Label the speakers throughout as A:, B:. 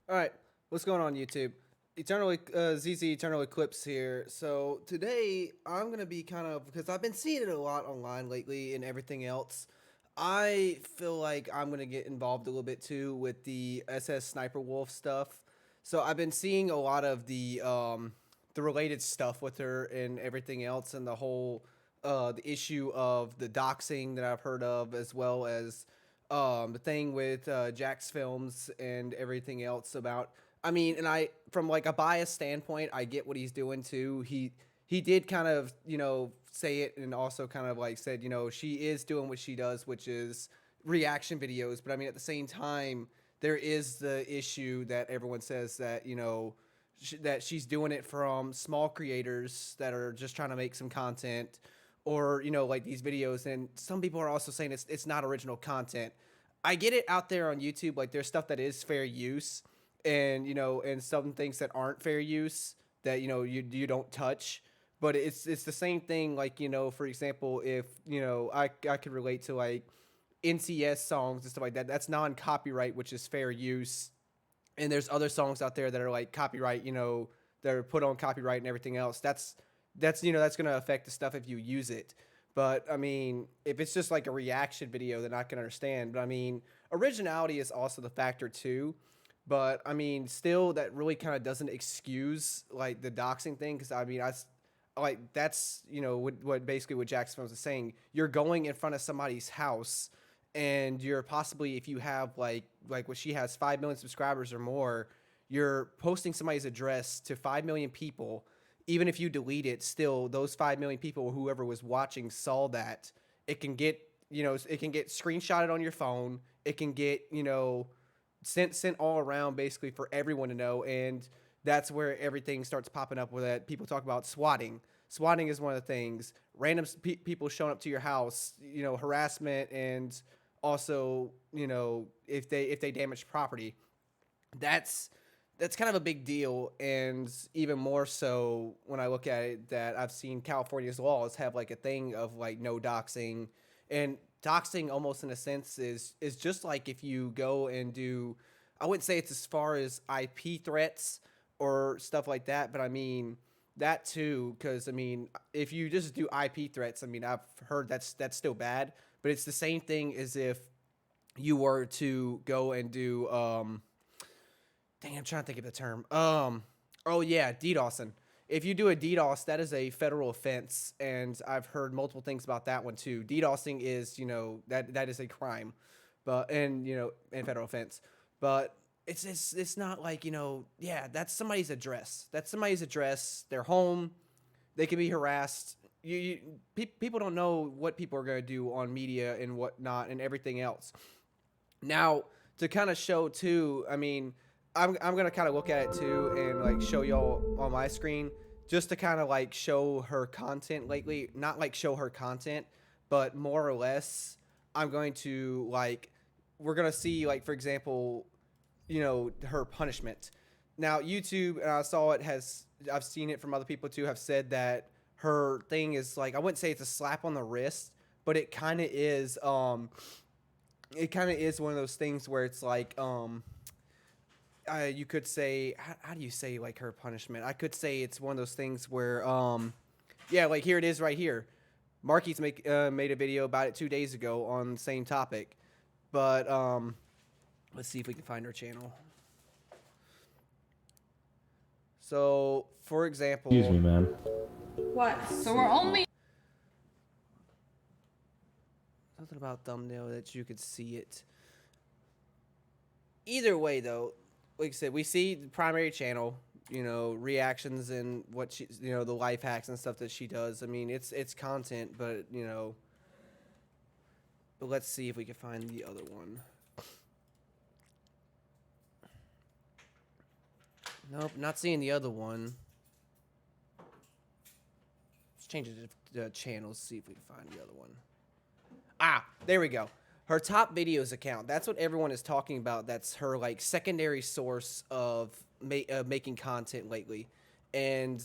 A: All right, what's going on YouTube? ZZ Eternal Eclipse here. So today I'm gonna be kind of because I've been seeing it a lot online lately and everything else. I feel like I'm gonna get involved a little bit too with the Sniperwolf stuff. So I've been seeing a lot of the related stuff with her and everything else, and the issue of the doxing that I've heard of, as well as the thing with Jack's films and everything else about. I mean, and I from like a biased standpoint, I get what he's doing too. He did kind of say it and also kind of like said she is doing what she does, which is reaction videos. But I mean, at the same time, there is the issue that everyone says that that she's doing it from small creators that are just trying to make some content, or like these videos. And some people are also saying it's not original content. I get it out there on YouTube, like there's stuff that is fair use, and and some things that aren't fair use that you don't touch. But it's the same thing, like for example, if I could relate to like NCS songs and stuff like that. That's non-copyright, which is fair use. And there's other songs out there that are like copyright, that are put on copyright and everything else. That's going to affect the stuff if you use it. But I mean, if it's just like a reaction video, then I can understand. But I mean, originality is also the factor too. But I mean, still, that really kind of doesn't excuse like the doxing thing, because I mean, like that's what basically what Jackson was saying. You're going in front of somebody's house, and you're possibly, if you have like what she has, 5 million subscribers or more, you're posting somebody's address to 5 million people. Even if you delete it, still those 5 million people or whoever was watching saw that. It can get it can get screenshotted on your phone. It can get sent all around, basically for everyone to know. And that's where everything starts popping up with that. People talk about swatting. Swatting is one of the things. Random people showing up to your house, harassment, and also if they damage property. That's kind of a big deal. And even more so when I look at it, that I've seen California's laws have like a thing of like no doxing. And doxing, almost in a sense, is just like if you go and do, I wouldn't say it's as far as IP threats or stuff like that, but I mean that too. Because I mean, if you just do IP threats, I mean, I've heard that's still bad, but it's the same thing as if you were to go and do dang, I'm trying to think of the term. Oh yeah, DDoSing. If you do a DDoS, that is a federal offense, and I've heard multiple things about that one too. DDoSing is, that is a crime, but and federal offense. But it's not like yeah, that's somebody's address. That's somebody's address. Their home. They can be harassed. People don't know what people are going to do on media and whatnot and everything else. Now, to kind of show too, I mean, I'm gonna kind of look at it too and like show y'all on my screen, just to kind of like show her content lately. Not like show her content, but more or less, I'm going to like, we're gonna see, like, for example, her punishment. Now YouTube, and I saw it has, I've seen it from other people too, have said that her thing is like, I wouldn't say it's a slap on the wrist, but it kind of is. It kind of is one of those things where it's like you could say, how do you say like her punishment? I could say it's one of those things where yeah, like here it is right here. Marky's made a video about it 2 days ago on the same topic. But let's see if we can find her channel. So for example,
B: Excuse me, man.
C: What? So we're only.
A: something about thumbnail that you could see it. Either way though, like I said, we see the primary channel, reactions and what she, the life hacks and stuff that she does. I mean, it's content, but but let's see if we can find the other one. Nope, not seeing the other one. Let's change it to channels, see if we can find the other one. Ah, there we go. Her top videos account. That's what everyone is talking about. That's her like secondary source of making content lately. And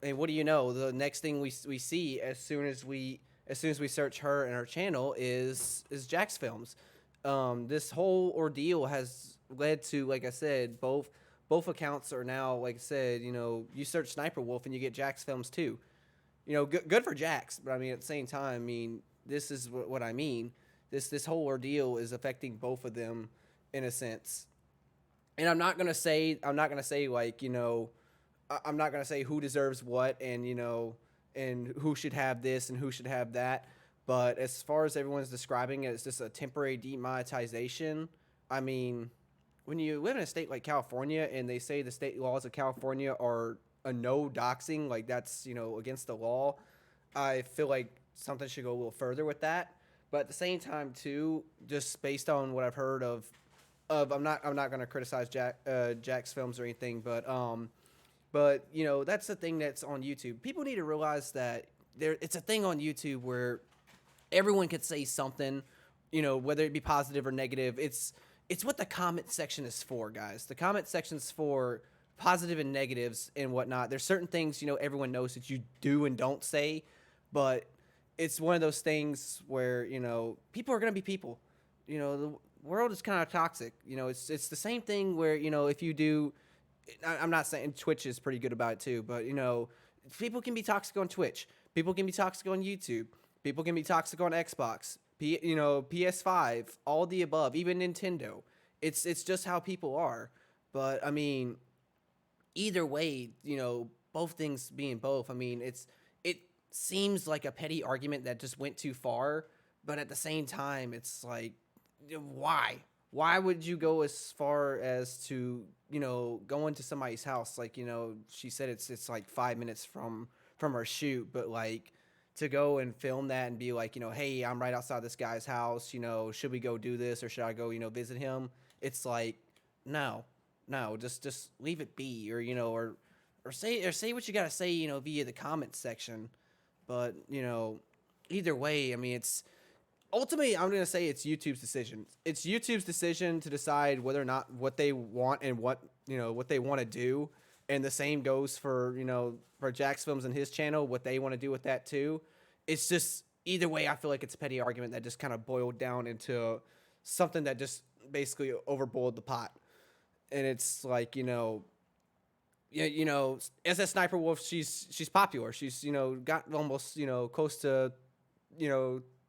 A: what do you know? The next thing we see as soon as we search her and her channel is Jack's films. This whole ordeal has led to, like I said, both accounts are now, like I said, you search Sniper Wolf and you get Jack's films too. Good for Jax, but I mean at the same time, I mean this is what I mean. This whole ordeal is affecting both of them in a sense. And I'm not gonna say like I'm not gonna say who deserves what, and and who should have this and who should have that. But as far as everyone's describing it, it's just a temporary demonetization. I mean, when you live in a state like California and they say the state laws of California are a no doxing, like that's against the law, I feel like something should go a little further with that. But at the same time, too, just based on what I've heard of I'm not gonna criticize Jack's films or anything, but that's the thing that's on YouTube. People need to realize that it's a thing on YouTube where everyone could say something, whether it be positive or negative. It's what the comment section is for, guys. The comment section's for positive and negatives and whatnot. There's certain things everyone knows that you do and don't say, but it's one of those things where people are gonna be people. The world is kind of toxic. It's the same thing where if you do. I'm not saying Twitch is pretty good about it too, but people can be toxic on Twitch. People can be toxic on YouTube. People can be toxic on Xbox. PS5, all the above, even Nintendo. It's just how people are. But I mean, either way, both things being both. I mean, it seems like a petty argument that just went too far, but at the same time, it's like, why? Why would you go as far as to go into somebody's house? Like she said, it's like 5 minutes from her shoot, but like to go and film that and be like, hey, I'm right outside this guy's house. Should we go do this or should I go visit him? It's like, no, no, just leave it be, or say what you gotta say, via the comment section. But either way, I mean, it's ultimately I'm gonna say it's YouTube's decision. It's YouTube's decision to decide whether or not what they want and what they want to do, and the same goes for Jack's Films and his channel, what they want to do with that too. It's just either way, I feel like it's a petty argument that just kind of boiled down into something that just basically overboiled the pot, and it's like yeah, as a Sniper Wolf, she's popular. She's got almost close to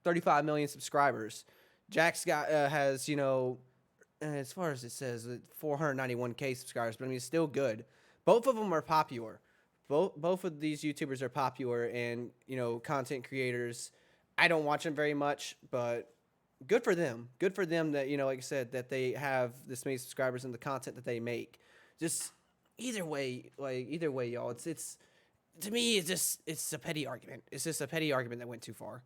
A: 35 million subscribers. Jack's got has as far as it says 491K subscribers, but I mean it's still good. Both of them are popular. Both of these YouTubers are popular and content creators. I don't watch them very much, but good for them. Good for them that like I said, that they have this many subscribers and the content that they make. Just either way, y'all. It's to me it's a petty argument. It's just a petty argument that went too far.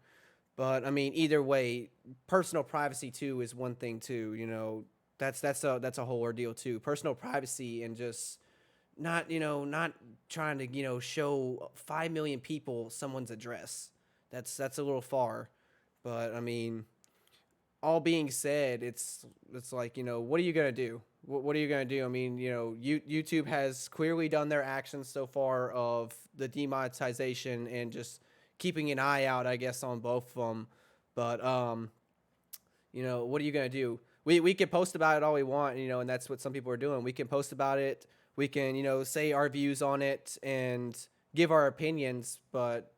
A: But I mean, either way, personal privacy too is one thing too. That's a whole ordeal too. Personal privacy and just not trying to show 5 million people someone's address. That's a little far. But I mean, all being said, it's like what are you gonna do? What are you gonna do? I mean, YouTube has clearly done their actions so far of the demonetization and just keeping an eye out, I guess, on both of them. But what are you gonna do? We can post about it all we want, and that's what some people are doing. We can post about it. We can say our views on it and give our opinions, but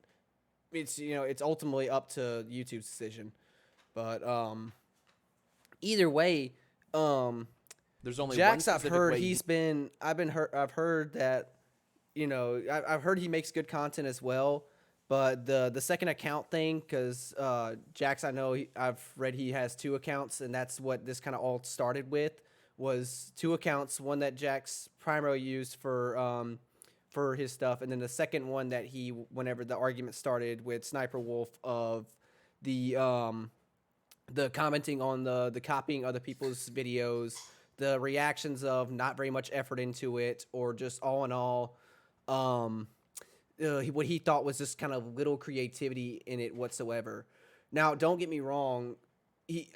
A: it's ultimately up to YouTube's decision. But either way,
B: There's only one
A: Jax, I've
B: specific
A: heard
B: way
A: he's been. I've heard that. I've heard he makes good content as well. But the second account thing, because Jax, I know I've read he has two accounts, and that's what this kind of all started with. Was two accounts, one that Jax primarily used for his stuff, and then the second one that whenever the argument started with Sniper Wolf of the commenting on the copying other people's videos, the reactions of not very much effort into it, or just all in all, what he thought was just kind of little creativity in it whatsoever. Now, don't get me wrong.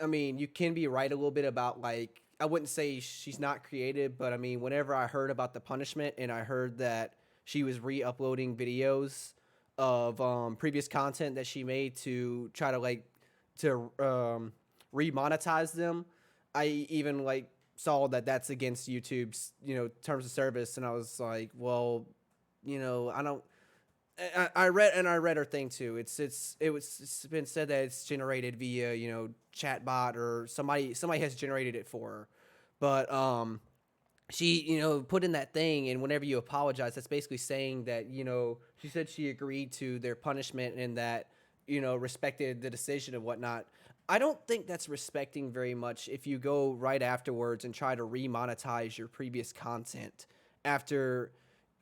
A: I mean, you can be right a little bit about like, I wouldn't say she's not creative, but I mean, whenever I heard about the punishment and I heard that she was re-uploading videos of previous content that she made to try to to remonetize them, I even like saw that that's against YouTube's, terms of service, and I was like, well, I don't. I read her thing too. It's been said that it's generated via chatbot or somebody has generated it for her, but she put in that thing, and whenever you apologize, that's basically saying that she said she agreed to their punishment and that respected the decision and whatnot. I don't think that's respecting very much if you go right afterwards and try to remonetize your previous content after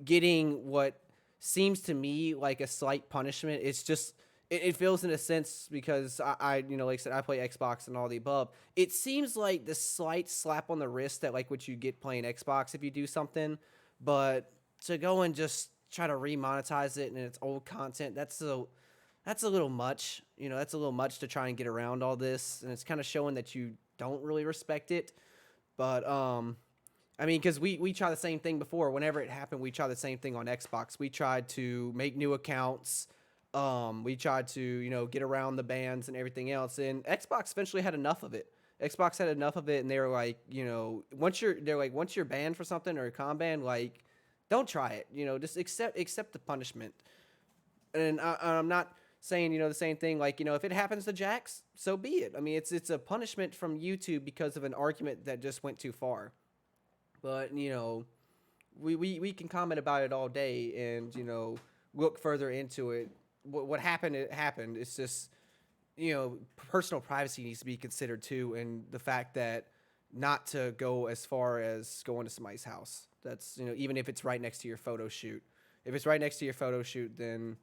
A: getting what seems to me like a slight punishment. It's just it feels in a sense because I like I said, I play Xbox and all the above. It seems like the slight slap on the wrist that like what you get playing Xbox if you do something, but to go and just try to remonetize it and it's old content, that's a little much. That's a little much to try and get around all this, and it's kind of showing that you don't really respect it. But I mean, because we tried the same thing before. Whenever it happened, we tried the same thing on Xbox. We tried to make new accounts. We tried to get around the bans and everything else, and Xbox eventually had enough of it. Xbox had enough of it, and they were like, once you're banned for something or a con ban, like, don't try it. Just accept the punishment. And I'm not saying the same thing, like if it happens to Jax, so be it. I mean, it's a punishment from YouTube because of an argument that just went too far. But we can comment about it all day and look further into it. What happened, it happened. It's just personal privacy needs to be considered too, and the fact that not to go as far as going to somebody's house. That's even if it's right next to your photo shoot. If it's right next to your photo shoot, then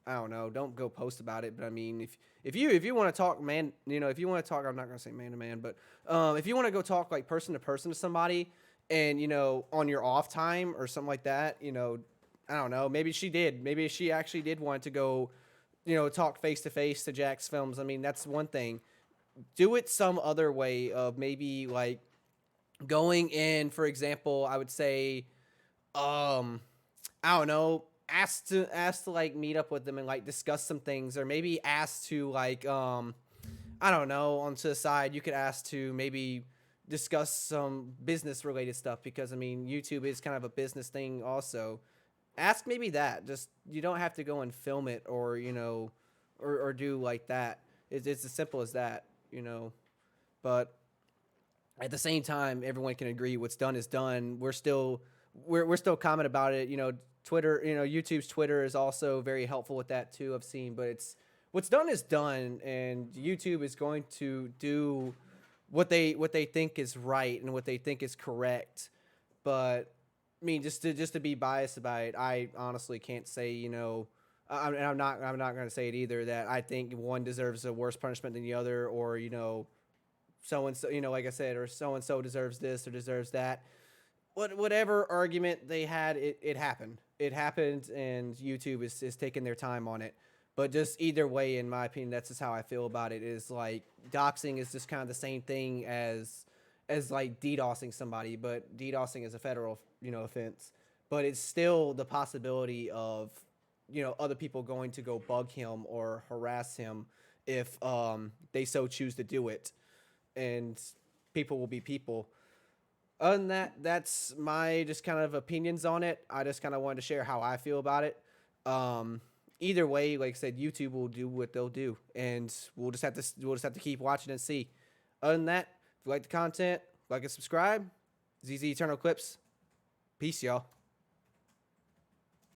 A: I don't know. Don't go post about it. But I mean, if you want to talk, man, if you want to talk, I'm not gonna say man to man, but if you want to go talk like person to somebody, and on your off time or something like that, I don't know. Maybe she did. Maybe she actually did want to go, talk face to face to Jack's films. I mean, that's one thing. Do it some other way of maybe like going in. For example, I would say, I don't know, ask to like meet up with them and like discuss some things, or maybe ask to like I don't know, onto the side you could ask to maybe discuss some business related stuff, because I mean YouTube is kind of a business thing also. Ask maybe that. Just you don't have to go and film it or or do like that. It's as simple as that. But at the same time, everyone can agree what's done is done. We're still comment about it. Twitter, YouTube's Twitter is also very helpful with that too. I've seen, but it's what's done is done, and YouTube is going to do what they think is right and what they think is correct. But I mean, just to be biased about it, I honestly can't say. I'm not going to say it either that I think one deserves a worse punishment than the other, or so and so, like I said, or so and so deserves this or deserves that. Whatever argument they had, it happened. It happened, and YouTube is taking their time on it. But just either way, in my opinion, that's just how I feel about it. Is like doxing is just kind of the same thing as like DDoSing somebody, but DDoSing is a federal offense. But it's still the possibility of other people going to go bug him or harass him if they so choose to do it, and people will be people. Other than that, that's my just kind of opinions on it. I just kind of wanted to share how I feel about it. Either way, like I said, YouTube will do what they'll do, and we'll just have to keep watching and see. Other than that, if you like the content, like and subscribe. ZZ Eternal Clips. Peace, y'all.